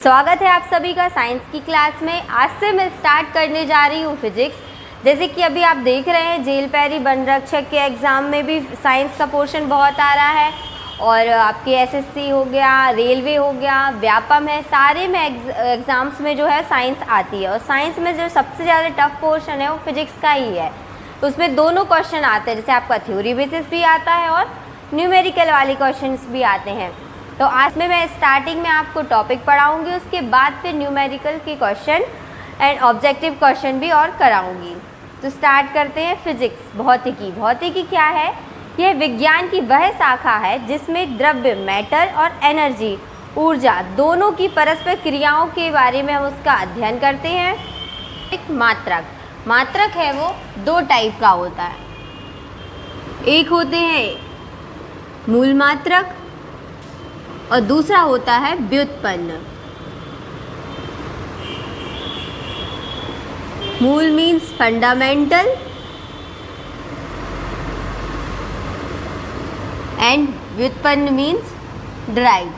स्वागत है आप सभी का साइंस की क्लास में। आज से मैं स्टार्ट करने जा रही हूँ फिजिक्स। जैसे कि अभी आप देख रहे हैं जेल पैरी वन रक्षक के एग्ज़ाम में भी साइंस का पोर्शन बहुत आ रहा है और आपके एसएससी हो गया, रेलवे हो गया, व्यापम है, सारे में एग्ज़ाम्स में जो है साइंस आती है। और साइंस में जो सबसे ज़्यादा टफ पोर्शन है वो फिजिक्स का ही है। तो उसमें दोनों क्वेश्चन आते हैं, जैसे आपका थ्योरी बेसिस भी आता है और न्यूमेरिकल वाले क्वेश्चन भी आते हैं। तो आज में मैं स्टार्टिंग में आपको टॉपिक पढ़ाऊंगी, उसके बाद फिर न्यूमेरिकल के क्वेश्चन एंड ऑब्जेक्टिव क्वेश्चन भी और कराऊंगी। तो स्टार्ट करते हैं फिजिक्स। भौतिकी। भौतिकी क्या है? यह विज्ञान की वह शाखा है जिसमें द्रव्य मैटर और एनर्जी ऊर्जा दोनों की परस्पर क्रियाओं के बारे में हम उसका अध्ययन करते हैं। एक मात्रक। मात्रक है वो दो टाइप का होता है। एक होते हैं मूल मात्रक और दूसरा होता है व्युत्पन्न। मूल मीन्स फंडामेंटल एंड व्युत्पन्न मीन्स ड्राइव।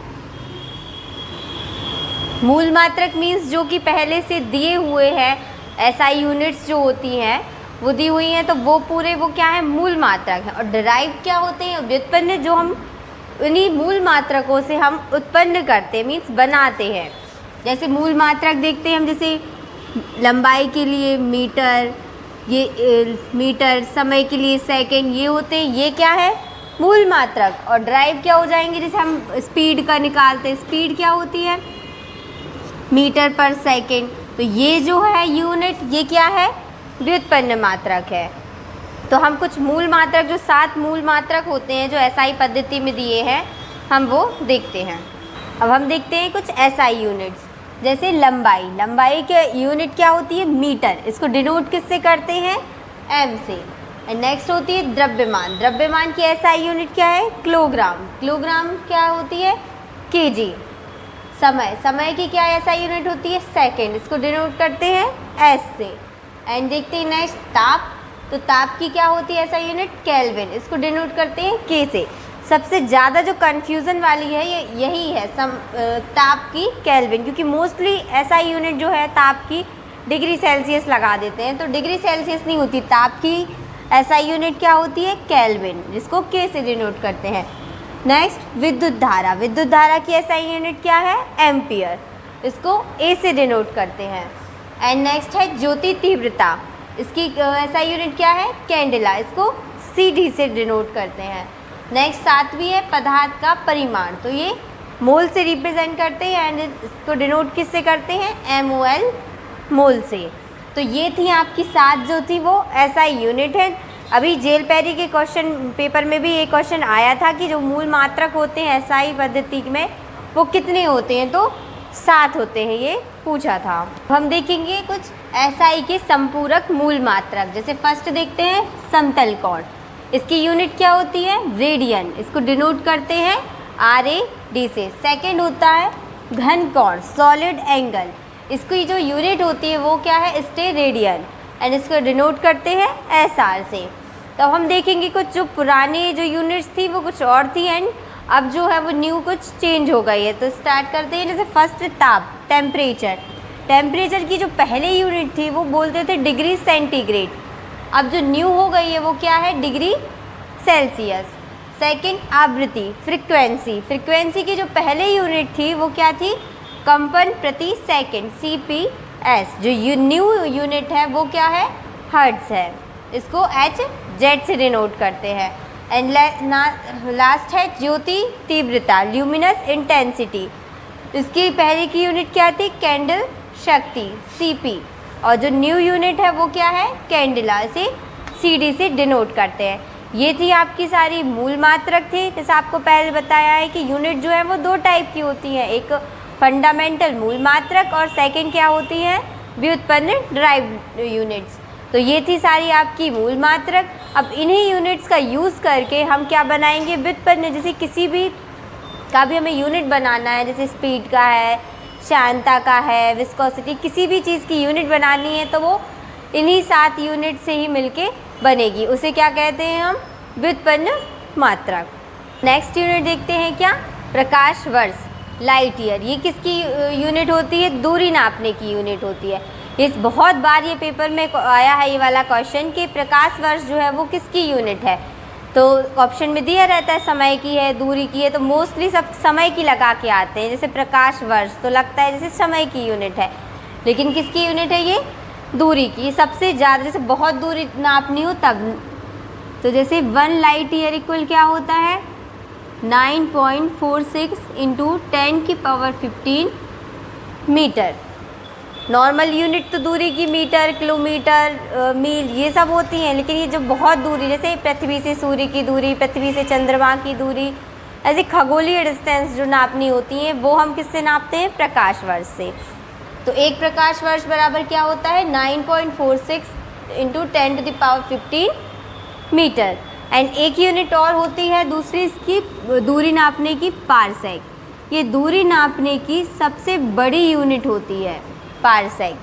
मूल मात्रक मीन्स जो कि पहले से दिए हुए हैं, एसआई यूनिट्स जो होती हैं वो दी हुई हैं, तो वो पूरे वो क्या है, मूल मात्रक है। और ड्राइव क्या होते हैं? व्युत्पन्न, जो हम उन्हीं मूल मात्रकों से हम उत्पन्न करते हैं, मीन्स बनाते हैं। जैसे मूल मात्रक देखते हैं हम, जैसे लंबाई के लिए मीटर, ये मीटर, समय के लिए सेकंड, ये होते हैं, ये क्या है, मूल मात्रक। और ड्राइव क्या हो जाएंगे? जैसे हम स्पीड का निकालते हैं, स्पीड क्या होती है, मीटर पर सेकंड। तो ये जो है यूनिट, ये क्या है, व्युत्पन्न मात्रक है। तो हम कुछ मूल मात्रक, जो 7 मूल मात्रक होते हैं जो एसआई पद्धति में दिए हैं, हम वो देखते हैं। अब हम देखते हैं कुछ एसआई यूनिट्स। जैसे लंबाई। लंबाई के यूनिट क्या होती है, मीटर। इसको डिनोट किससे करते हैं, एम से। एंड नेक्स्ट होती है द्रव्यमान। द्रव्यमान की एसआई यूनिट क्या है, किलोग्राम। किलोग्राम क्या होती है, केजी। समय। समय की क्या एसआई यूनिट होती है, सेकेंड। इसको डिनोट करते हैं एस से। एंड देखते हैं नेक्स्ट ताप। तो ताप की क्या होती है ऐसा यूनिट, केल्विन। इसको डिनोट करते हैं के से। सबसे ज़्यादा जो कन्फ्यूज़न वाली है ये यही है, ताप की केल्विन, क्योंकि मोस्टली ऐसा यूनिट जो है ताप की डिग्री सेल्सियस लगा देते हैं। तो डिग्री सेल्सियस नहीं होती, ताप की ऐसा यूनिट क्या होती है, केल्विन, जिसको के से डिनोट करते हैं। नेक्स्ट विद्युत धारा। विद्युत धारा की ऐसा यूनिट क्या है, एम्पियर। इसको ए से डिनोट करते हैं। एंड नेक्स्ट है ज्योति तीव्रता। इसकी ऐसा यूनिट क्या है, कैंडेला। इसको सीडी से डिनोट करते हैं। नेक्स्ट 7वीं है पदार्थ का परिमाण। तो ये मोल से रिप्रेजेंट करते हैं एंड इसको डिनोट किससे करते हैं, MOL, मोल से। तो ये थी आपकी 7 जो थी वो एसआई यूनिट है। अभी जेल पैरी के क्वेश्चन पेपर में भी ये क्वेश्चन आया था कि जो मूल मात्रक होते हैं एसआई पद्धति में वो कितने होते हैं, तो 7 होते हैं, ये पूछा था। हम देखेंगे कुछ एसआई के संपूरक मूल मात्रक। जैसे फर्स्ट देखते हैं समतल कोण। इसकी यूनिट क्या होती है, रेडियन। इसको डिनोट करते हैं RAD से। सेकंड होता है घन कोण, सॉलिड एंगल। इसकी जो यूनिट होती है वो क्या है, स्टेरेडियन। एंड इसको डिनोट करते हैं SR से। तो हम देखेंगे कुछ जो पुरानी जो यूनिट्स थी वो कुछ और थी एंड अब जो है वो न्यू कुछ चेंज हो गई है। तो स्टार्ट करते हैं। जैसे फर्स्ट ताप, टेम्परेचर। टेम्परेचर की जो पहले यूनिट थी वो बोलते थे डिग्री सेंटीग्रेड। अब जो न्यू हो गई है वो क्या है, डिग्री सेल्सियस। सेकंड आवृत्ति, फ्रीक्वेंसी। फ्रीक्वेंसी की जो पहले यूनिट थी वो क्या थी, कंपन प्रति सेकंड, CPS। जो न्यू यूनिट है वो क्या है, हर्ट्ज है। इसको HZ से डिनोट करते हैं। एंड लास्ट है ज्योति तीव्रता, ल्यूमिनस इंटेंसिटी। इसकी पहले की यूनिट क्या थी, कैंडल शक्ति, CP। और जो न्यू यूनिट है वो क्या है, कैंडेला। इसे CD से डिनोट करते हैं। ये थी आपकी सारी मूल मात्रक थी। जैसे आपको पहले बताया है कि यूनिट जो है वो 2 टाइप की होती हैं, एक फंडामेंटल मूल मात्रक और सेकंड क्या होती है, व्युत्पन्न ड्राइव यूनिट्स। तो ये थी सारी आपकी मूल मात्रक। अब इन्हीं यूनिट्स का यूज़ करके हम क्या बनाएंगे, व्युत्पन्न। जैसे किसी भी का भी हमें यूनिट बनाना है, जैसे स्पीड का है, श्यानता का है, विस्कोसिटी, किसी भी चीज़ की यूनिट बनानी है तो वो इन्हीं 7 यूनिट से ही मिलके बनेगी। उसे क्या कहते हैं हम, व्युत्पन्न मात्रक। नेक्स्ट यूनिट देखते हैं क्या, प्रकाश वर्ष। Light year. ये किसकी यूनिट होती है? दूरी नापने की यूनिट होती है। इस बहुत बार ये पेपर में आया है ये वाला क्वेश्चन कि प्रकाश वर्ष जो है वो किसकी यूनिट है। तो ऑप्शन में दिया रहता है समय की है, दूरी की है, तो मोस्टली सब समय की लगा के आते हैं। जैसे प्रकाश वर्ष तो लगता है जैसे समय की यूनिट है, लेकिन किसकी यूनिट है? ये दूरी की। सबसे ज़्यादा जैसे बहुत दूरी नापनी हो तब, तो जैसे 1 लाइट ईयर इक्वल क्या होता है? 9.46 इंटू 10⁻15 मीटर। नॉर्मल यूनिट तो दूरी की मीटर, किलोमीटर, मील ये सब होती हैं, लेकिन ये जो बहुत दूरी, जैसे पृथ्वी से सूर्य की दूरी, पृथ्वी से चंद्रमा की दूरी, ऐसी खगोलीय डिस्टेंस जो नापनी होती हैं वो हम किससे नापते हैं? प्रकाश वर्ष से। तो एक प्रकाश वर्ष बराबर क्या होता है? 9.46 इंटू 10⁻15 मीटर। एंड एक यूनिट और होती है दूसरी इसकी दूरी नापने की, पारसेक। ये दूरी नापने की सबसे बड़ी यूनिट होती है, पारसेक।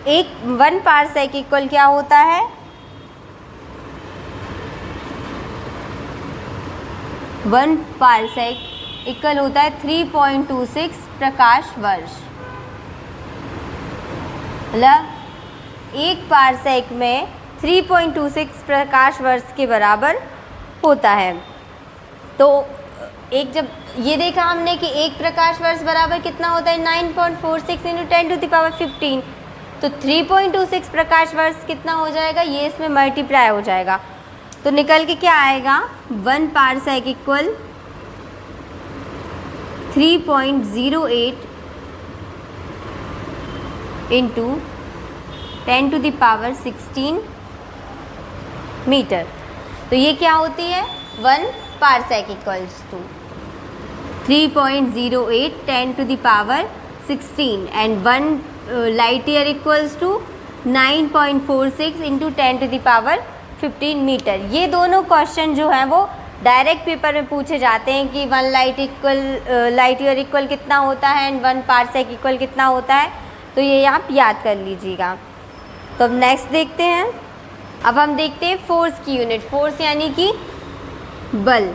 1 पारसेक इक्वल क्या होता है? 1 पारसेक इक्वल होता है 3.26 प्रकाश वर्ष। मतलब 1 पारसेक में 3.26 प्रकाश वर्ष के बराबर होता है। तो एक जब ये देखा हमने कि एक प्रकाश वर्ष बराबर कितना होता है? 9.46 इंटू 10⁻15। तो 3.26 प्रकाश वर्ष कितना हो जाएगा? ये इसमें मल्टीप्लाई हो जाएगा, तो निकल के क्या आएगा? 1 पारसेक इक्वल 3.08 इंटू 10⁻16 मीटर। तो ये क्या होती है? 1 पारसेक इक्वल्स टू 3.08 10⁻16 एंड 1 light year equals to 9.46 into 10⁻15 metre. ये दोनों क्वेश्चन जो हैं वो डायरेक्ट पेपर में पूछे जाते हैं कि 1 लाइट ईयर इक्वल कितना होता है एंड 1 पारसेक इक्वल कितना होता है। तो ये आप याद कर लीजिएगा। तो अब नेक्स्ट देखते हैं। अब हम देखते हैं फोर्स की यूनिट। फोर्स यानी कि बल।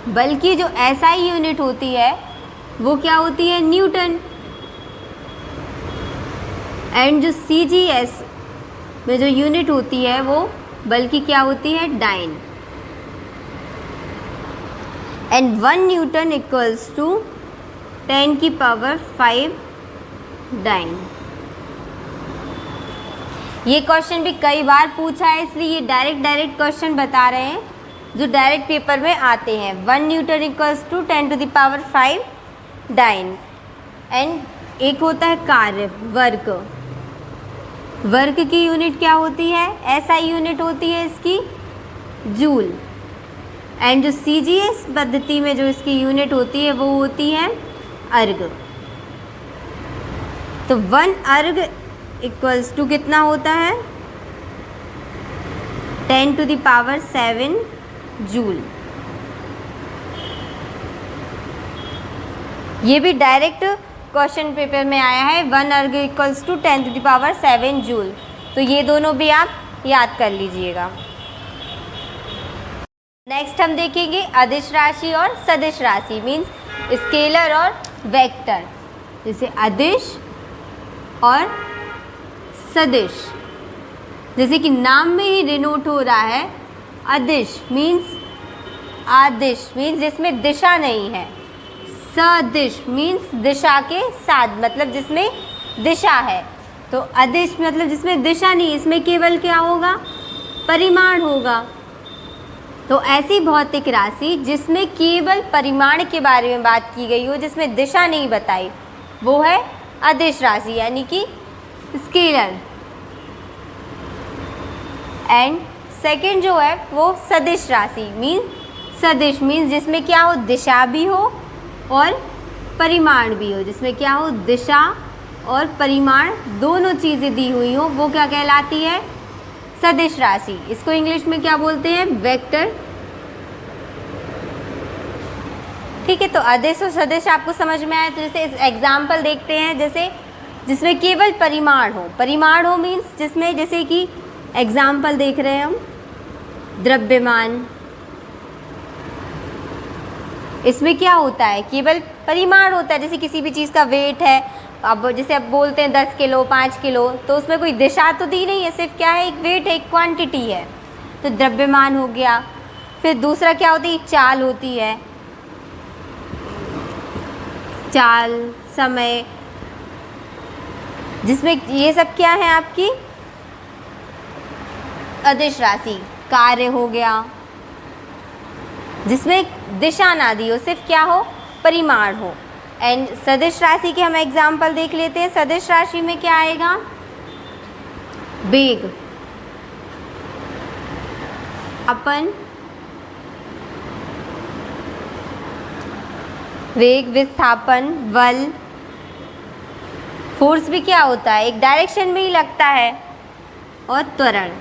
बल की जो एसआई यूनिट होती है वो क्या होती है? न्यूटन। एंड जो सीजीएस में जो यूनिट होती है वो बल की क्या होती है? Dyne. And 1 newton equals to 10⁵ dyne. ये क्वेश्चन भी कई बार पूछा है, इसलिए ये डायरेक्ट क्वेश्चन बता रहे हैं जो डायरेक्ट पेपर में आते हैं। 1 newton equals to 10⁵ dyne. And एक होता है कार्य, वर्क। वर्क की यूनिट क्या होती है? एसआई यूनिट होती है इसकी जूल। एंड जो सीजीएस पद्धति में जो इसकी यूनिट होती है वो होती है अर्ग। तो 1 अर्ग इक्वल्स टू कितना होता है? 10⁷ जूल। ये भी डायरेक्ट क्वेश्चन पेपर में आया है। 1 अर्ग इक्वल्स टू 10⁷ जूल। तो ये दोनों भी आप याद कर लीजिएगा। नेक्स्ट हम देखेंगे अदिश राशि और सदिश राशि, मीन्स स्केलर और वेक्टर। जैसे अदिश और सदिश, जैसे कि नाम में ही डिनोट हो रहा है। अदिश मीन्स आदिश मीन्स जिसमें दिशा नहीं है। सदिश मीन्स दिशा के साथ, मतलब जिसमें दिशा है। तो अदिश मतलब जिसमें दिशा नहीं, इसमें केवल क्या होगा? परिमाण होगा। तो ऐसी भौतिक राशि जिसमें केवल परिमाण के बारे में बात की गई हो, जिसमें दिशा नहीं बताई, वो है अदिश राशि यानी कि स्केलर। एंड सेकंड जो है वो सदिश राशि सदिश मीन्स जिसमें क्या हो? दिशा भी हो और परिमाण भी हो। जिसमें क्या हो? दिशा और परिमाण दोनों चीज़ें दी हुई हो, वो क्या कहलाती है? सदिश राशि। इसको इंग्लिश में क्या बोलते हैं? वेक्टर। ठीक है, तो अदिश और सदिश आपको समझ में आया। तो जैसे इस एग्जाम्पल देखते हैं, जैसे जिसमें केवल परिमाण हो मीन्स जिसमें, जैसे कि एग्जाम्पल देख रहे हैं हम, द्रव्यमान। इसमें क्या होता है? केवल परिमाण होता है। जैसे किसी भी चीज़ का वेट है, अब जैसे अब बोलते हैं 10 किलो 5 किलो, तो उसमें कोई दिशा तो दी नहीं है, सिर्फ क्या है, एक वेट है, एक क्वांटिटी है। तो द्रव्यमान हो गया। फिर दूसरा क्या होती है, चाल होती है। चाल, समय, जिसमें ये सब क्या है आपकी अदिश राशि। कार्य हो गया जिसमें दिशा ना दी हो, सिर्फ क्या हो, परिमाण हो। एंड सदिश राशि के हम एग्जाम्पल देख लेते हैं। सदिश राशि में क्या आएगा, वेग, अपन वेग, विस्थापन, बल। फोर्स भी क्या होता है, एक डायरेक्शन में ही लगता है। और त्वरण,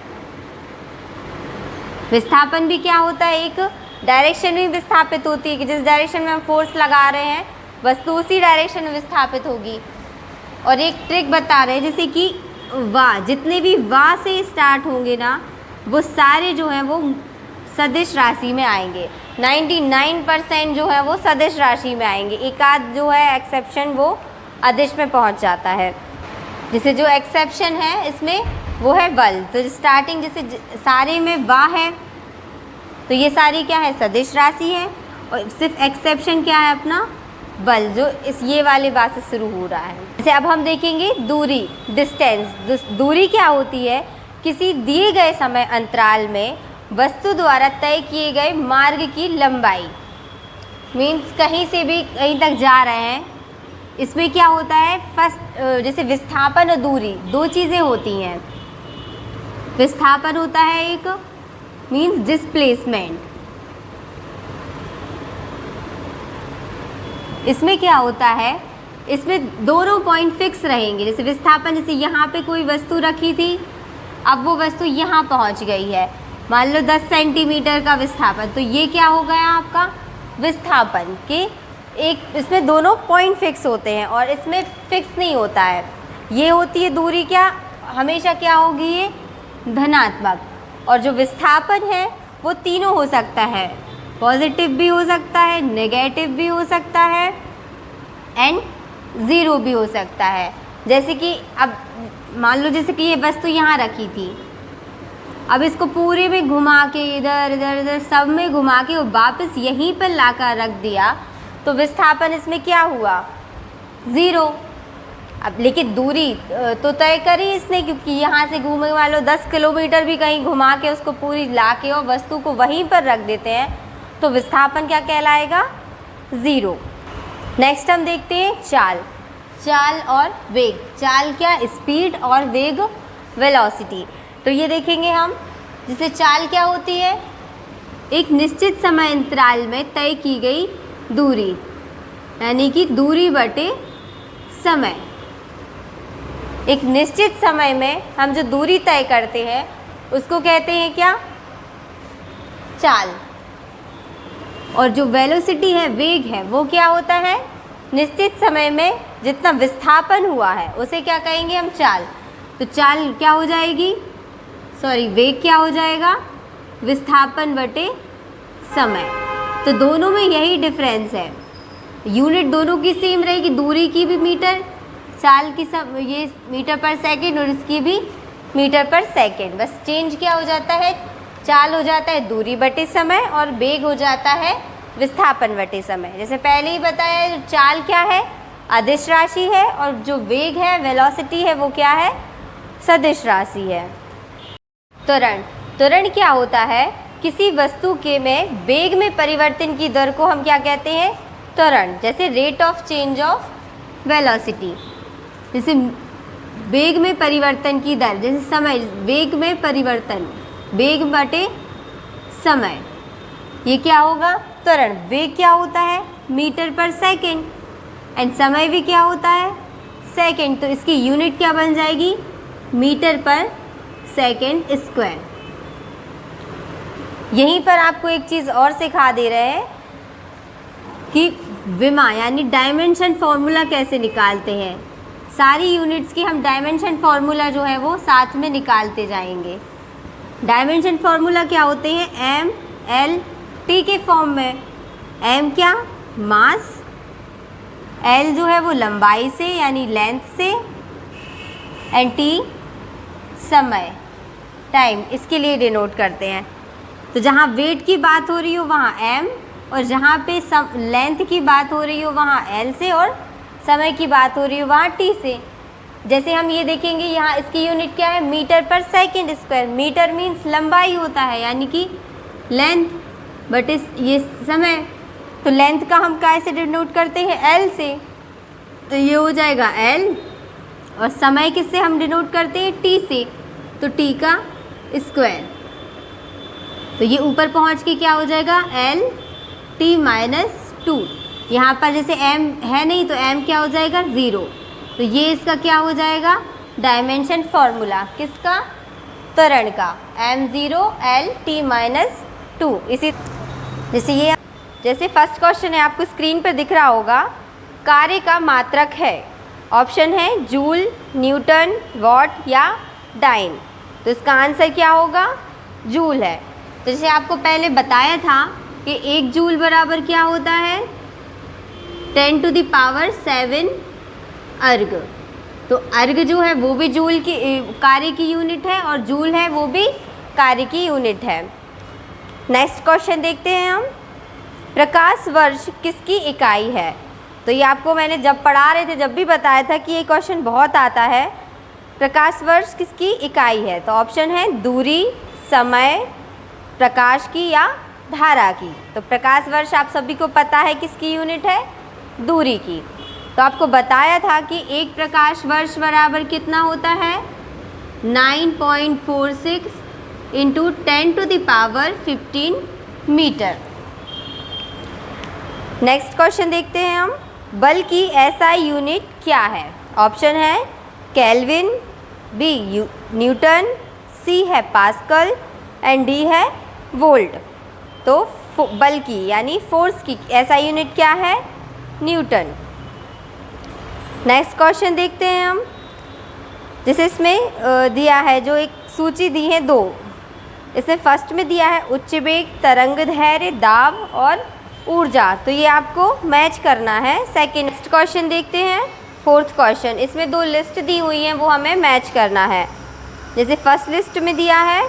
विस्थापन भी क्या होता है, एक डायरेक्शन में विस्थापित होती है कि जिस डायरेक्शन में हम फोर्स लगा रहे हैं वस्तु उसी डायरेक्शन में विस्थापित होगी। और एक ट्रिक बता रहे हैं, जैसे कि वाह, जितने भी वाह से स्टार्ट होंगे ना, वो सारे जो हैं वो सदिश राशि में आएंगे। 99% जो है वो सदिश राशि में आएंगे। एक आध जो है एक्सेप्शन वो अदिश में पहुंच जाता है। जैसे जो एक्सेप्शन है इसमें वो है बल। तो स्टार्टिंग जैसे सारे में वाह है, तो ये सारी क्या है, सदिश राशि है। और सिर्फ एक्सेप्शन क्या है अपना बल, जो इस ये वाले बात से शुरू हो रहा है। जैसे अब हम देखेंगे दूरी, डिस्टेंस। दूरी क्या होती है, किसी दिए गए समय अंतराल में वस्तु द्वारा तय किए गए मार्ग की लंबाई। मीन्स कहीं से भी कहीं तक जा रहे हैं, इसमें क्या होता है, फर्स्ट जैसे विस्थापन और दूरी दो चीज़ें होती हैं। विस्थापन होता है एक, मीन्स डिस्प्लेसमेंट। इसमें क्या होता है, इसमें दोनों पॉइंट फिक्स रहेंगे। जैसे विस्थापन, जैसे यहाँ पे कोई वस्तु रखी थी, अब वो वस्तु यहाँ पहुँच गई है, मान लो 10 सेंटीमीटर का विस्थापन, तो ये क्या हो गया आपका विस्थापन के एक, इसमें दोनों पॉइंट फिक्स होते हैं और इसमें फिक्स नहीं होता है। ये होती है दूरी, क्या हमेशा क्या होगी, ये धनात्मक। और जो विस्थापन है वो तीनों हो सकता है, पॉजिटिव भी हो सकता है, नेगेटिव भी हो सकता है एंड ज़ीरो भी हो सकता है। जैसे कि अब मान लो जैसे कि ये वस्तु यहाँ रखी थी, अब इसको पूरे में घुमा के इधर इधर इधर सब में घुमा के और वापस यहीं पर लाकर रख दिया, तो विस्थापन इसमें क्या हुआ, ज़ीरो। अब लेकिन दूरी तो तय करी इसने, क्योंकि यहाँ से घूमने वालों 10 किलोमीटर भी कहीं घुमा के उसको पूरी ला के और वस्तु को वहीं पर रख देते हैं, तो विस्थापन क्या कहलाएगा, ज़ीरो। नेक्स्ट हम देखते हैं चाल। चाल और वेग। चाल क्या, स्पीड, और वेग वेलोसिटी। तो ये देखेंगे हम, जैसे चाल क्या होती है, एक निश्चित समय अंतराल में तय की गई दूरी, यानी कि दूरी बटे समय। एक निश्चित समय में हम जो दूरी तय करते हैं उसको कहते हैं क्या, चाल। और जो वेलोसिटी है, वेग है, वो क्या होता है, निश्चित समय में जितना विस्थापन हुआ है उसे क्या कहेंगे हम, चाल। तो चाल क्या हो जाएगी, वेग क्या हो जाएगा, विस्थापन बटे समय। तो दोनों में यही डिफरेंस है, यूनिट दोनों की सेम रहेगी, दूरी की भी मीटर, चाल की सब ये मीटर पर सेकंड और इसकी भी मीटर पर सेकंड। बस चेंज क्या हो जाता है, चाल हो जाता है दूरी बटे समय और वेग हो जाता है विस्थापन बटे समय। जैसे पहले ही बताया, जो चाल क्या है, अदिश राशि है, और जो वेग है, वेलोसिटी है, वो क्या है, सदिश राशि है। त्वरण। त्वरण क्या होता है, किसी वस्तु के में वेग में परिवर्तन की दर को हम क्या कहते हैं, त्वरण। जैसे rate of change of velocity, जैसे वेग में परिवर्तन की दर, जैसे समय, वेग में परिवर्तन, वेग बटे समय, ये क्या होगा, त्वरण। वेग क्या होता है, मीटर पर सेकंड, एंड समय भी क्या होता है, सेकंड। तो इसकी यूनिट क्या बन जाएगी, मीटर पर सेकंड स्क्वायर। यहीं पर आपको एक चीज़ और सिखा दे रहे हैं कि विमा यानी डायमेंशन फॉर्मूला कैसे निकालते हैं। सारी यूनिट्स की हम डायमेंशन फार्मूला जो है वो साथ में निकालते जाएंगे। डायमेंशन फार्मूला क्या होते हैं, एम एल टी के फॉर्म में। एम क्या, मास, L जो है वो लंबाई से यानी लेंथ से, एंड T समय टाइम इसके लिए डिनोट करते हैं। तो जहाँ वेट की बात हो रही हो वहाँ m, और जहाँ पे लेंथ की बात हो रही हो वहाँ L से, और समय की बात हो रही हो वहाँ T से। जैसे हम ये देखेंगे यहाँ इसकी यूनिट क्या है, मीटर पर सेकंड स्क्वायर। मीटर मीन्स लंबाई होता है यानी कि लेंथ, बट ये समय, तो लेंथ का हम कैसे डिनोट करते हैं, L से। तो ये हो जाएगा L, और समय किससे हम डिनोट करते हैं, T से, तो T का स्क्वायर। तो ये ऊपर पहुँच के क्या हो जाएगा, L T माइनस 2। यहाँ पर जैसे m है नहीं तो m क्या हो जाएगा, 0। तो ये इसका क्या हो जाएगा, डायमेंशन फॉर्मूला किसका, त्वरण का, m0 L T माइनस 2। इसी जैसे फर्स्ट क्वेश्चन है, आपको स्क्रीन पर दिख रहा होगा, कार्य का मात्रक है। ऑप्शन है जूल, न्यूटन, वॉट या डाइन। तो इसका आंसर क्या होगा, जूल है। तो जैसे आपको पहले बताया था कि 1 जूल बराबर क्या होता है, 10⁻⁷ अर्ग। तो अर्ग जो है वो भी जूल की कार्य की यूनिट है, और जूल है वो भी कार्य की यूनिट है। नेक्स्ट क्वेश्चन देखते हैं हम, प्रकाश वर्ष किसकी इकाई है। तो ये आपको मैंने जब पढ़ा रहे थे जब भी बताया था कि ये क्वेश्चन बहुत आता है, प्रकाश वर्ष किसकी इकाई है। तो ऑप्शन है दूरी, समय, प्रकाश की या धारा की। तो प्रकाश वर्ष आप सभी को पता है किसकी यूनिट है, दूरी की। तो आपको बताया था कि एक प्रकाश वर्ष बराबर कितना होता है, 9.46 × 10⁻15 मीटर। नेक्स्ट क्वेश्चन देखते हैं हम, बल की SI यूनिट क्या है। ऑप्शन है केल्विन, B न्यूटन, C है पास्कल, एंड D है वोल्ट। तो बल की यानी फोर्स की SI यूनिट क्या है, न्यूटन। नेक्स्ट क्वेश्चन देखते हैं हम, जिसे इसमें दिया है, जो एक सूची दी है 2। इसमें फर्स्ट में दिया है उच्च वेग, तरंग धैर्य, दाब और ऊर्जा। तो ये आपको मैच करना है। नेक्स्ट क्वेश्चन देखते हैं, फोर्थ क्वेश्चन। इसमें 2 लिस्ट दी हुई हैं, वो हमें मैच करना है। जैसे फर्स्ट लिस्ट में दिया है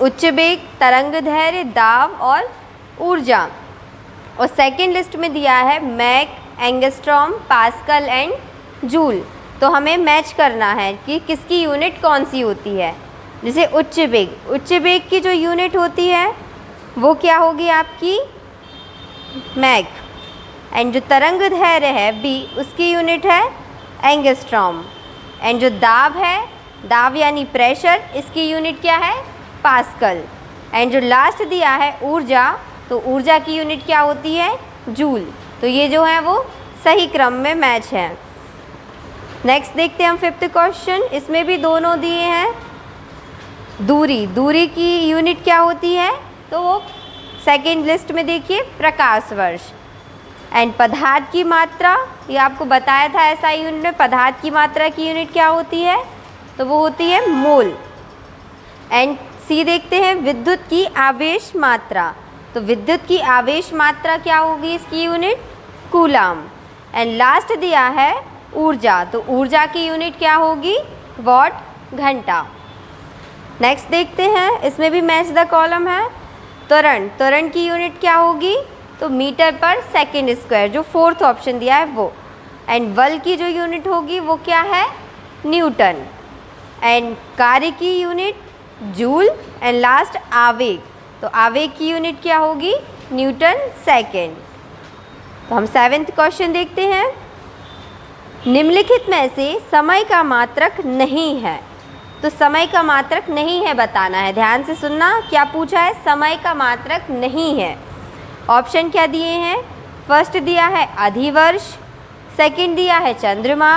उच्च वेग, तरंग धैर्य, दाब और ऊर्जा, और सेकेंड लिस्ट में दिया है mach, angstrom, pascal and joule. तो हमें मैच करना है कि किसकी यूनिट कौन सी होती है। जैसे उच्च वेग की जो यूनिट होती है वो क्या होगी आपकी, मैक, एंड जो तरंग धैर्य है B, उसकी यूनिट है एंगस्ट्रॉम, एंड जो दाब है, दाब यानी प्रेशर, इसकी यूनिट क्या है, पास्कल, एंड जो लास्ट दिया है ऊर्जा, तो ऊर्जा की यूनिट क्या होती है, जूल। तो ये जो है वो सही क्रम में मैच है। नेक्स्ट देखते हैं हम फिफ्थ क्वेश्चन। इसमें भी दोनों दिए हैं। दूरी की यूनिट क्या होती है, तो वो सेकेंड लिस्ट में देखिए प्रकाश वर्ष। एंड पदार्थ की मात्रा, ये आपको बताया था ऐसा यूनिट में, पदार्थ की मात्रा की यूनिट क्या होती है, तो वो होती है मोल। एंड सी देखते हैं विद्युत की आवेश मात्रा। तो विद्युत की आवेश मात्रा क्या होगी इसकी यूनिट, कूलाम। एंड लास्ट दिया है ऊर्जा, तो ऊर्जा की यूनिट क्या होगी, वॉट, घंटा। नेक्स्ट देखते हैं, इसमें भी मैच द कॉलम है। त्वरण की यूनिट क्या होगी, तो मीटर पर सेकेंड स्क्वायर, जो फोर्थ ऑप्शन दिया है वो। एंड बल की जो यूनिट होगी वो क्या है, न्यूटन। एंड कार्य की यूनिट जूल। एंड लास्ट आवेग, तो आवेग की यूनिट क्या होगी, न्यूटन सेकेंड। तो हम सेवेंथ क्वेश्चन देखते हैं। निम्नलिखित में से समय का मात्रक नहीं है। तो समय का मात्रक नहीं है बताना है, ध्यान से सुनना। क्या पूछा है, समय का मात्रक नहीं है। ऑप्शन क्या दिए हैं, फर्स्ट दिया है अधिवर्ष, सेकंड दिया है चंद्रमा,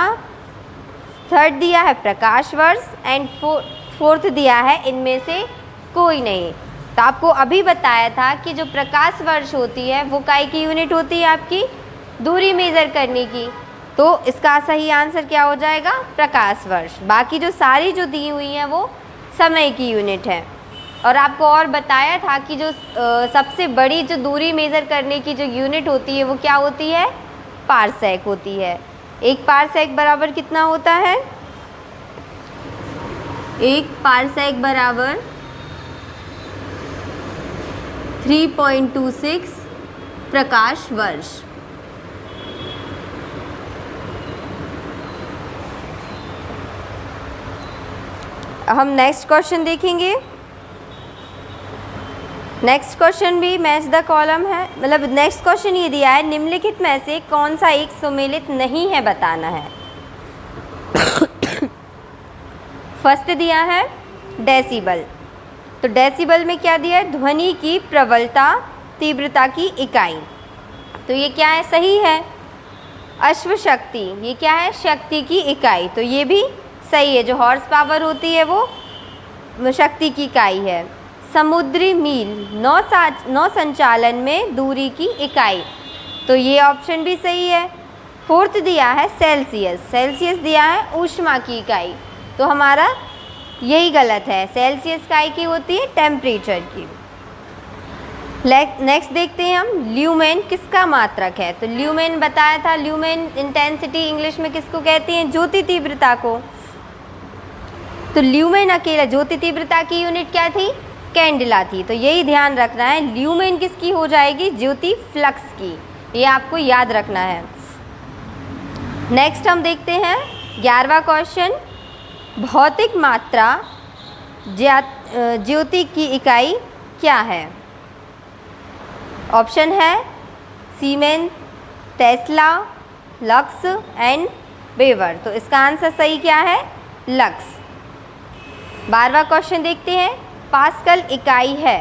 थर्ड दिया है प्रकाश वर्ष, एंड फोर्थ दिया है इनमें से कोई नहीं। तो आपको अभी बताया था कि जो प्रकाश वर्ष होती है वो काय की यूनिट होती है, आपकी दूरी मेज़र करने की। तो इसका सही आंसर क्या हो जाएगा, प्रकाश वर्ष। बाकी जो सारी जो दी हुई हैं वो समय की यूनिट है। और आपको और बताया था कि जो सबसे बड़ी जो दूरी मेज़र करने की जो यूनिट होती है वो क्या होती है, पारसेक होती है। 1 पारसेक बराबर कितना होता है? 1 पारसेक बराबर 3.26 प्रकाश वर्ष। हम नेक्स्ट क्वेश्चन देखेंगे। नेक्स्ट क्वेश्चन भी मैच द कॉलम है, मतलब नेक्स्ट क्वेश्चन ये दिया है, निम्नलिखित में से कौन सा एक सुमेलित नहीं है बताना है। फर्स्ट दिया है डेसिबल। तो डेसिबल में क्या दिया है? ध्वनि की प्रबलता, तीव्रता की इकाई। तो ये क्या है? सही है। अश्व शक्ति, ये क्या है? शक्ति की इकाई। तो ये भी सही है, जो हॉर्स पावर होती है वो शक्ति की इकाई है। समुद्री मील नौ संचालन में दूरी की इकाई। तो ये ऑप्शन भी सही है। फोर्थ दिया है सेल्सियस। सेल्सियस दिया है ऊष्मा की इकाई। तो हमारा यही गलत है। सेल्सियस इकाई की होती है टेम्परेचर की। नेक्स्ट देखते हैं हम, ल्यूमेन किसका मात्रक है? तो ल्यूमेन बताया था, ल्यूमेन इंटेंसिटी इंग्लिश में किसको कहती हैं? ज्योति तीव्रता को। तो ल्यूमेन अकेला, ज्योति तीव्रता की यूनिट क्या थी? कैंडिला थी। तो यही ध्यान रखना है, ल्यूमेन किसकी हो जाएगी? ज्योति फ्लक्स की। ये आपको याद रखना है। नेक्स्ट हम देखते हैं 11वां क्वेश्चन, भौतिक मात्रा ज्योति की इकाई क्या है? ऑप्शन है सीमेन, टेस्ला, लक्स एंड वेबर। तो इसका आंसर सही क्या है? लक्स। 12वां क्वेश्चन देखते हैं, पास्कल इकाई है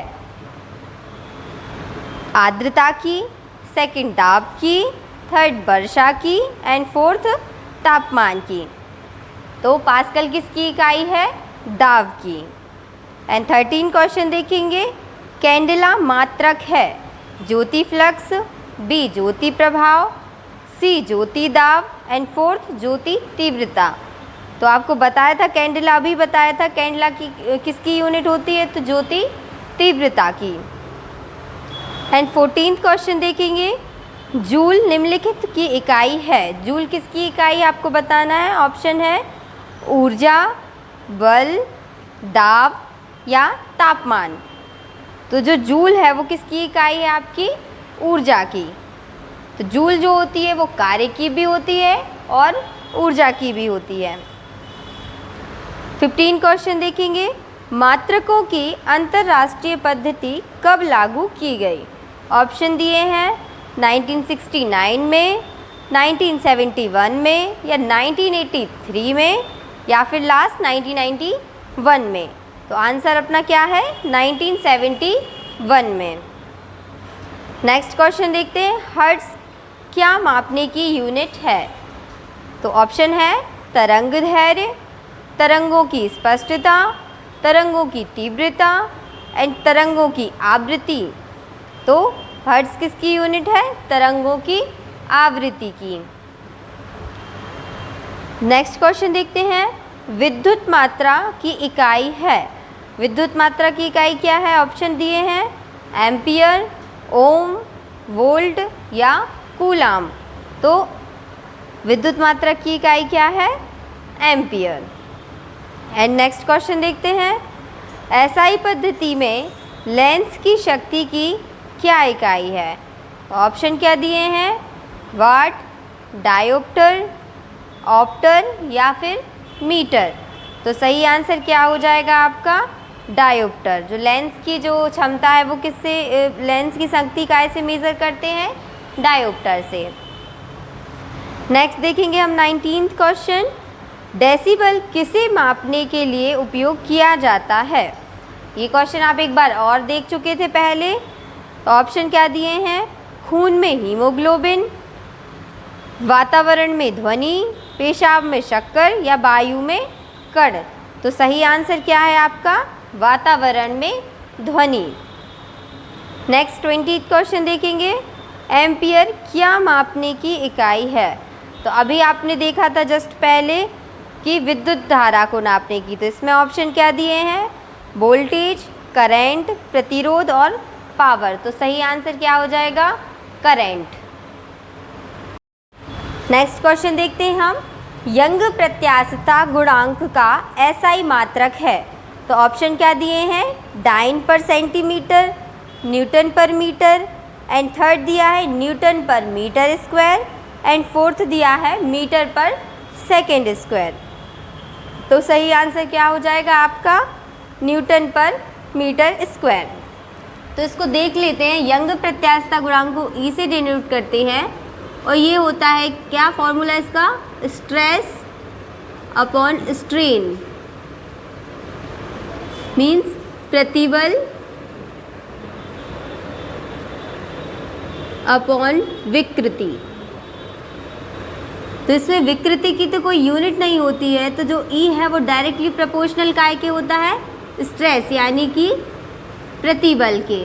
आर्द्रता की, सेकंड दाब की, थर्ड वर्षा की एंड फोर्थ तापमान की। तो पास्कल किसकी इकाई है? दाब की। एंड 13 क्वेश्चन देखेंगे, कैंडिला मात्रक है ज्योति फ्लक्स, बी ज्योति प्रभाव, सी ज्योति दाब एंड फोर्थ ज्योति तीव्रता। तो आपको बताया था कैंडिला, अभी बताया था कैंडिला की किसकी यूनिट होती है? तो ज्योति तीव्रता की। एंड 14th क्वेश्चन देखेंगे, जूल निम्नलिखित की इकाई है। जूल किसकी इकाई आपको बताना है? ऑप्शन है ऊर्जा, बल, दाब या तापमान। तो जो जूल है वो किसकी इकाई है? आपकी ऊर्जा की। तो जूल जो होती है वो कार्य की भी होती है और ऊर्जा की भी होती है। 15 क्वेश्चन देखेंगे, मात्रकों की अंतर्राष्ट्रीय पद्धति कब लागू की गई? ऑप्शन दिए हैं 1969 में, 1971 में या 1983 में या फिर लास्ट 1991 में। तो आंसर अपना क्या है? 1971 में। नेक्स्ट क्वेश्चन देखते हैं, हर्ट्ज क्या मापने की यूनिट है? तो ऑप्शन है तरंग दैर्घ्य, तरंगों की स्पष्टता, तरंगों की तीव्रता एंड तरंगों की आवृत्ति। तो हर्ट्ज किसकी यूनिट है? तरंगों की आवृत्ति की। नेक्स्ट क्वेश्चन देखते हैं, विद्युत मात्रा की इकाई है। विद्युत मात्रा की इकाई क्या है? ऑप्शन दिए हैं एम्पियर, ओम, वोल्ट या कूलाम। तो विद्युत मात्रा की इकाई क्या है? एम्पियर। एंड नेक्स्ट क्वेश्चन देखते हैं, एसआई पद्धति में लेंस की शक्ति की क्या इकाई है? ऑप्शन क्या दिए हैं? वाट, डायोप्टर, ऑप्टर या फिर मीटर। तो सही आंसर क्या हो जाएगा आपका? डायोप्टर। जो लेंस की जो क्षमता है वो किससे, लेंस की शक्ति काय से मेज़र करते हैं? डायोप्टर से। नेक्स्ट देखेंगे हम 19th क्वेश्चन, डेसिबल किसे मापने के लिए उपयोग किया जाता है? ये क्वेश्चन आप एक बार और देख चुके थे पहले। तो ऑप्शन क्या दिए हैं? खून में हीमोग्लोबिन, वातावरण में ध्वनि, पेशाब में शक्कर या वायु में कण। तो सही आंसर क्या है आपका? वातावरण में ध्वनि। नेक्स्ट 20th क्वेश्चन देखेंगे, एम्पियर क्या मापने की इकाई है? तो अभी आपने देखा था जस्ट पहले कि विद्युत धारा को नापने की। तो इसमें ऑप्शन क्या दिए हैं? वोल्टेज, करंट, प्रतिरोध और पावर। तो सही आंसर क्या हो जाएगा? करंट। नेक्स्ट क्वेश्चन देखते हैं हम। यंग प्रत्यास्थता गुणांक का एसआई मात्रक है। तो ऑप्शन क्या दिए हैं, डाइन पर सेंटीमीटर, न्यूटन पर मीटर, एंड थर्ड दिया है न्यूटन पर मीटर स्क्वायर, एंड फोर्थ दिया है मीटर पर सेकेंड स्क्वायर। तो सही आंसर क्या हो जाएगा आपका, न्यूटन पर मीटर स्क्वायर। तो इसको देख लेते हैं। यंग प्रत्यास्थता गुणांक को ई से डिनोट करते हैं और ये होता है क्या फॉर्मूला इसका, स्ट्रेस अपॉन स्ट्रेन, मीन्स प्रतिबल अपॉन विकृति। तो इसमें विकृति की तो कोई यूनिट नहीं होती है, तो जो ई है वो डायरेक्टली प्रोपोर्शनल काय के होता है, स्ट्रेस यानी कि प्रतिबल के।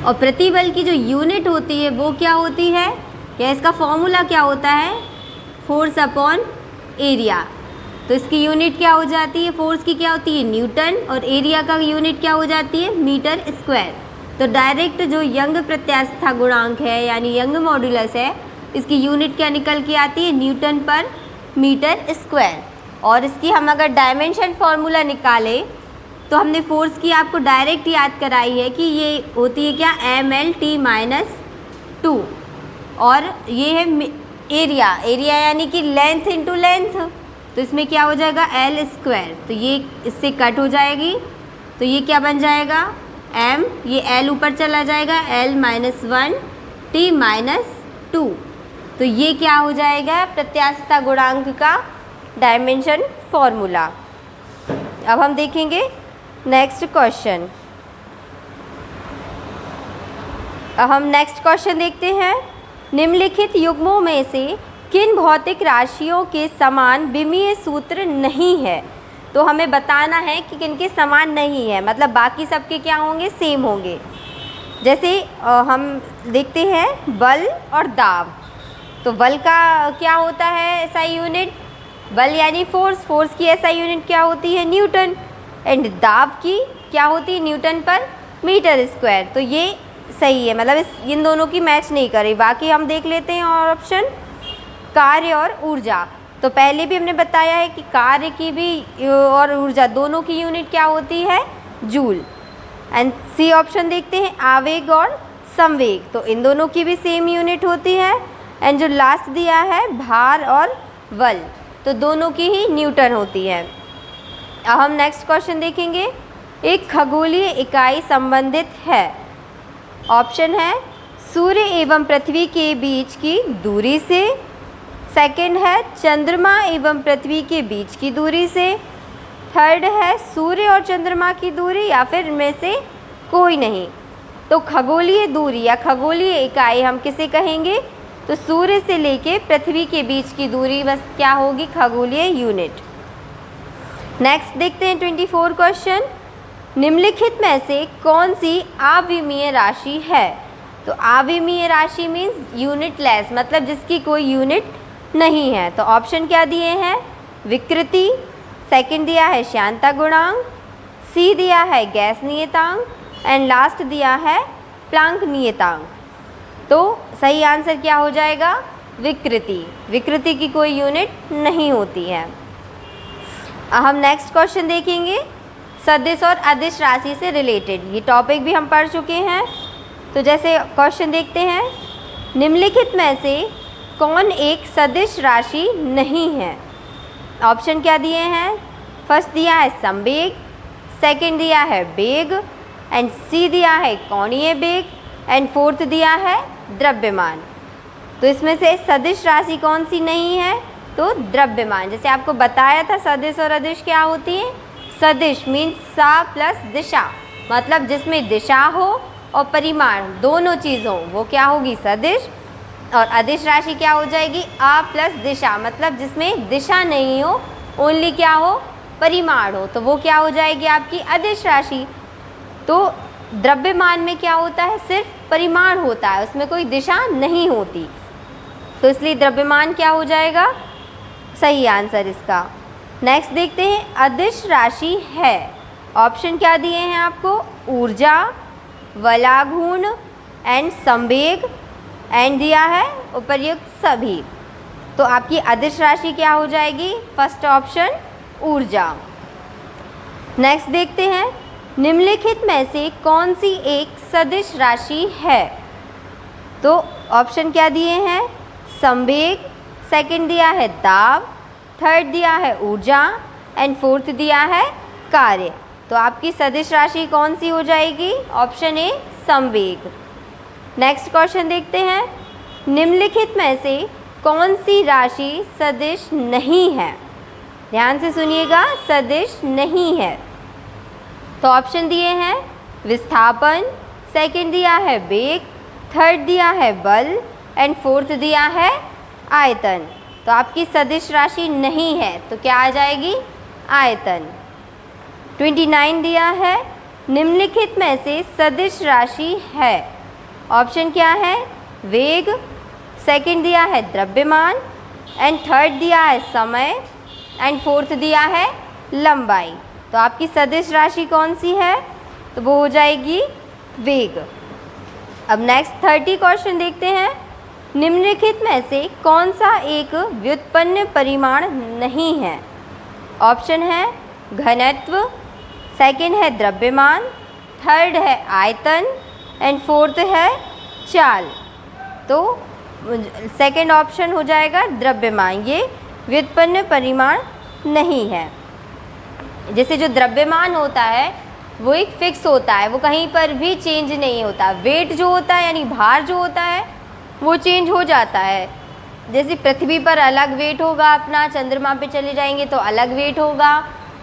और प्रतिबल की जो यूनिट होती है वो क्या होती है, या इसका फॉर्मूला क्या होता है, फोर्स अपॉन एरिया। तो इसकी यूनिट क्या हो जाती है, फोर्स की क्या होती है, न्यूटन, और एरिया का यूनिट क्या हो जाती है, मीटर स्क्वायर। तो डायरेक्ट जो यंग प्रत्यास्थता गुणांक है यानी यंग मॉड्यूलस है, इसकी यूनिट क्या निकल के आती है, न्यूटन पर मीटर स्क्वायर। और इसकी हम अगर डायमेंशन फार्मूला निकालें तो हमने फोर्स की आपको डायरेक्ट याद कराई है कि ये होती है क्या, MLT-2, और ये है एरिया, एरिया यानी कि लेंथ इंटू लेंथ। तो इसमें क्या हो जाएगा, L स्क्वायर। तो ये इससे कट हो जाएगी, तो ये क्या बन जाएगा, M, ये L ऊपर चला जाएगा, L-1T-2। तो ये क्या हो जाएगा, प्रत्यास्थता गुणांक का डायमेंशन फॉर्मूला। अब हम देखेंगे नेक्स्ट क्वेश्चन। अब हम नेक्स्ट क्वेश्चन देखते हैं। निम्नलिखित युग्मों में से किन भौतिक राशियों के समान विमीय सूत्र नहीं है। तो हमें बताना है कि किन के समान नहीं है, मतलब बाकी सबके क्या होंगे, सेम होंगे। जैसे हम देखते हैं बल और दाब। तो बल का क्या होता है एसआई यूनिट, बल यानी फोर्स, फोर्स की एसआई यूनिट क्या होती है, न्यूटन, एंड दाब की क्या होती है, न्यूटन पर मीटर स्क्वायर। तो ये सही है, मतलब इन दोनों की मैच नहीं करी। बाकी हम देख लेते हैं और ऑप्शन, कार्य और ऊर्जा। तो पहले भी हमने बताया है कि कार्य की भी और ऊर्जा दोनों की यूनिट क्या होती है, जूल। एंड सी ऑप्शन देखते हैं, आवेग और संवेग। तो इन दोनों की भी सेम यूनिट होती है। एंड जो लास्ट दिया है भार और बल, तो दोनों की ही न्यूटन होती है। अब हम नेक्स्ट क्वेश्चन देखेंगे। एक खगोलीय इकाई संबंधित है। ऑप्शन है सूर्य एवं पृथ्वी के बीच की दूरी से, सेकंड है चंद्रमा एवं पृथ्वी के बीच की दूरी से, थर्ड है सूर्य और चंद्रमा की दूरी, या फिर इनमें से कोई नहीं। तो खगोलीय दूरी या खगोलीय इकाई हम किसे कहेंगे, तो सूर्य से लेके पृथ्वी के बीच की दूरी बस क्या होगी, खगोलीय यूनिट। नेक्स्ट देखते हैं 24 क्वेश्चन। निम्नलिखित में से कौन सी अविमीय राशि है। तो अविमीय राशि मीन्स यूनिटलेस, मतलब जिसकी कोई यूनिट नहीं है। तो ऑप्शन क्या दिए हैं, विकृति, सेकंड दिया है श्यानता गुणांक, सी दिया है गैस नियतांक, एंड लास्ट दिया है प्लांक नियतांक। तो सही आंसर क्या हो जाएगा, विकृति। विकृति की कोई यूनिट नहीं होती है। अब हम नेक्स्ट क्वेश्चन देखेंगे, सदिश और अदिश राशि से रिलेटेड। ये टॉपिक भी हम पढ़ चुके हैं। तो जैसे क्वेश्चन देखते हैं, निम्नलिखित में से कौन एक सदिश राशि नहीं है। ऑप्शन क्या दिए हैं, फर्स्ट दिया है संवेग, सेकंड दिया है वेग, एंड सी दिया है कोणीय वेग, एंड फोर्थ दिया है द्रव्यमान। तो इसमें से सदिश राशि कौन सी नहीं है, तो द्रव्यमान। जैसे आपको बताया था सदिश और अदिश क्या होती है। सदिश मीन्स सा प्लस दिशा, मतलब जिसमें दिशा हो और परिमाण दोनों चीज़ हो वो क्या होगी, सदिश। और अदिश राशि क्या हो जाएगी, आ प्लस दिशा, मतलब जिसमें दिशा नहीं हो, ओनली क्या हो, परिमाण हो, तो वो क्या हो जाएगी आपकी अदिश राशि। तो द्रव्यमान में क्या होता है, सिर्फ परिमाण होता है, उसमें कोई दिशा नहीं होती। तो इसलिए द्रव्यमान क्या हो जाएगा, सही आंसर इसका। नेक्स्ट देखते हैं, अदिश राशि है। ऑप्शन क्या दिए हैं आपको, ऊर्जा, वलाघूर्ण एंड संवेग, एंड दिया है उपर्युक्त सभी। तो आपकी अदिश राशि क्या हो जाएगी? फर्स्ट ऑप्शन ऊर्जा। नेक्स्ट देखते हैं, निम्नलिखित में से कौन सी एक सदिश राशि है? तो ऑप्शन क्या दिए हैं? संवेग, सेकंड दिया है दाब, थर्ड दिया है ऊर्जा एंड फोर्थ दिया है कार्य। तो आपकी सदिश राशि कौन सी हो जाएगी? ऑप्शन ए संवेग। नेक्स्ट क्वेश्चन देखते हैं, निम्नलिखित में से कौन सी राशि सदिश नहीं है? ध्यान से सुनिएगा, सदिश नहीं है। तो ऑप्शन दिए हैं विस्थापन, सेकंड दिया है वेग, थर्ड दिया है बल एंड फोर्थ दिया है आयतन। तो आपकी सदिश राशि नहीं है तो क्या आ जाएगी? आयतन। 29 दिया है, निम्नलिखित में से सदिश राशि है। ऑप्शन क्या है? वेग, सेकंड दिया है द्रव्यमान एंड थर्ड दिया है समय एंड फोर्थ दिया है लंबाई। तो आपकी सदिश राशि कौन सी है? तो वो हो जाएगी वेग। अब नेक्स्ट 30 क्वेश्चन देखते हैं, निम्नलिखित में से कौन सा एक व्युत्पन्न परिमाण नहीं है? ऑप्शन है घनत्व, सेकंड है द्रव्यमान, थर्ड है आयतन एंड फोर्थ है चाल। तो सेकंड ऑप्शन हो जाएगा द्रव्यमान, ये व्युत्पन्न परिमाण नहीं है। जैसे जो द्रव्यमान होता है वो एक फिक्स होता है, वो कहीं पर भी चेंज नहीं होता। वेट जो होता है यानी भार जो होता है वो चेंज हो जाता है। जैसे पृथ्वी पर अलग वेट होगा अपना, चंद्रमा पे चले जाएंगे तो अलग वेट होगा,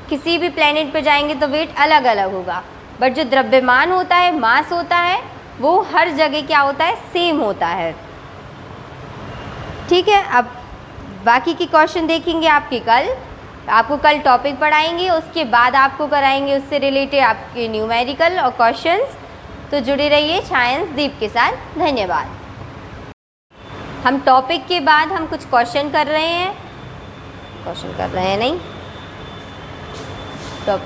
किसी भी प्लेनेट पे जाएंगे तो वेट अलग अलग होगा। बट जो द्रव्यमान होता है, मास होता है, वो हर जगह क्या होता है? सेम होता है। ठीक है, अब बाकी की क्वेश्चन देखेंगे आपके कल। आपको कल टॉपिक पढ़ाएंगे, उसके बाद आपको कराएंगे उससे रिलेटेड आपके न्यूमेरिकल और क्वेश्चंस। तो जुड़े रहिए साइंस दीप के साथ। धन्यवाद। हम टॉपिक के बाद हम कुछ क्वेश्चन कर रहे हैं नहीं टॉपिक